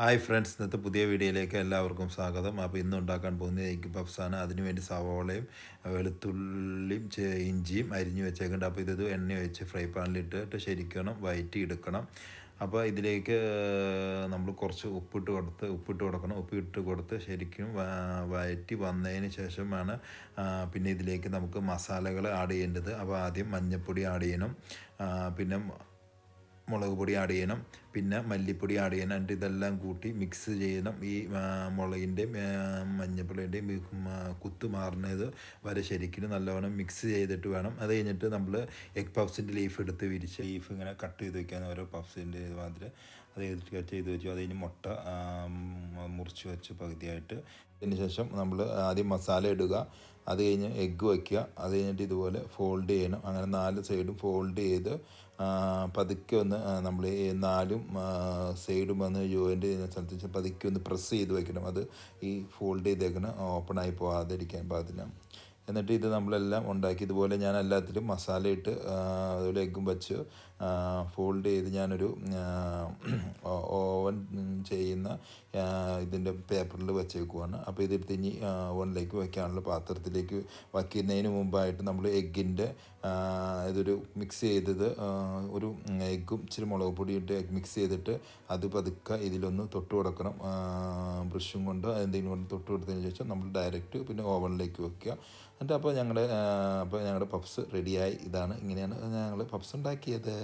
Hi friends, ഇന്നത്തെ പുതിയ വീഡിയോയിലേക്ക് എല്ലാവർക്കും സ്വാഗതം. അപ്പോൾ ഇന്ന് ഉണ്ടാക്കാൻ പോകുന്നത് എഗ് പഫ്സാണ്. അതിനുവേണ്ടി സവോളയും വെളുത്തുള്ളിയും ഇഞ്ചിയും അരിഞ്ഞു വെച്ചേക്കുന്നുണ്ട്. അപ്പോൾ ഇത് എണ്ണ വെച്ച് ഫ്രൈ പാനിലിട്ടിട്ട് ശരിക്കണം വഴറ്റി എടുക്കണം. അപ്പോൾ ഇതിലേക്ക് നമ്മൾ കുറച്ച് ഉപ്പിട്ട് കൊടുക്കണം. ഉപ്പിട്ട് കൊടുത്ത് ശരിക്കും വഴറ്റി വന്നതിന് ശേഷമാണ് പിന്നെ ഇതിലേക്ക് നമുക്ക് മസാലകൾ ആഡ് ചെയ്യേണ്ടത്. അപ്പോൾ ആദ്യം മഞ്ഞൾപ്പൊടി ആഡ് ചെയ്യണം, പിന്നെ മുളക് പൊടി ആഡ് ചെയ്യണം, പിന്നെ മല്ലിപ്പൊടി ആഡ് ചെയ്യണം. എന്നിട്ട് ഇതെല്ലാം കൂട്ടി മിക്സ് ചെയ്യണം. ഈ മുളകിൻ്റെയും മഞ്ഞൾപ്പൊടിയുടെയും കുത്ത് മാറുന്നത് വരെ ശരിക്കും നല്ലവണ്ണം മിക്സ് ചെയ്തിട്ട് വേണം. അത് കഴിഞ്ഞിട്ട് നമ്മൾ എഗ് പഫ്സിൻ്റെ ലീഫ് എടുത്ത് വിരിച്ച് ലീഫ് ഇങ്ങനെ കട്ട് ചെയ്ത് വയ്ക്കാൻ ഓരോ പഫ്സിൻ്റെ മാതിരി അത് ചെയ്ത് വെച്ചു. അത് കഴിഞ്ഞ് മുട്ട മുറിച്ച് വെച്ച് പകുതിയായിട്ട് അതിന് ശേഷം നമ്മൾ ആദ്യം മസാല ഇടുക, അത് കഴിഞ്ഞ് എഗ്ഗ് വയ്ക്കുക, അത് കഴിഞ്ഞിട്ട് ഇതുപോലെ ഫോൾഡ് ചെയ്യണം. അങ്ങനെ 4 സൈഡും ഫോൾഡ് ചെയ്ത് പതുക്കെ ഒന്ന് നമ്മൾ ഈ 4 സൈഡും വന്ന് ജോയിൻ്റ് ചെയ്യുന്ന സ്ഥലത്ത് പതുക്കെ ഒന്ന് പ്രസ് ചെയ്ത് വെക്കണം. അത് ഈ ഫോൾഡ് ചെയ്തേക്കണം ഓപ്പണായി പോകാതിരിക്കാൻ പാകത്തിന്. എന്നിട്ട് ഇത് നമ്മളെല്ലാം ഉണ്ടാക്കി ഇതുപോലെ ഞാൻ എല്ലാത്തിലും മസാല ഇട്ട് അതുപോലെ എഗ്ഗും വച്ച് ഫോൾഡ് ചെയ്ത് ഞാനൊരു ഓവൻ ചെയ്യുന്ന ഇതിൻ്റെ പേപ്പറിൽ വെച്ചേക്കുവാണ്. അപ്പോൾ ഇതെടുത്ത് ഇനി ഓവനിലേക്ക് വയ്ക്കാനുള്ള പാത്രത്തിലേക്ക് വയ്ക്കുന്നതിന് മുമ്പായിട്ട് നമ്മൾ എഗ്ഗിൻ്റെ ഇതൊരു മിക്സ് ചെയ്തത് ഒരു എഗ്ഗും ഇച്ചിരി മുളക് പൊടി ഇട്ട് മിക്സ് ചെയ്തിട്ട് അത് പതുക്കെ ഇതിലൊന്ന് തൊട്ട് കൊടുക്കണം. ബ്രഷും കൊണ്ട് എന്തെങ്കിലും കൊണ്ട് തൊട്ട് കൊടുത്തതിന് ശേഷം നമ്മൾ ഡയറക്റ്റ് പിന്നെ ഓവനിലേക്ക് വെക്കുക. എന്നിട്ട് അപ്പോൾ ഞങ്ങളുടെ പഫ്സ് റെഡിയായി. ഇങ്ങനെയാണ് ഞങ്ങൾ പഫ്സ് ഉണ്ടാക്കിയത്.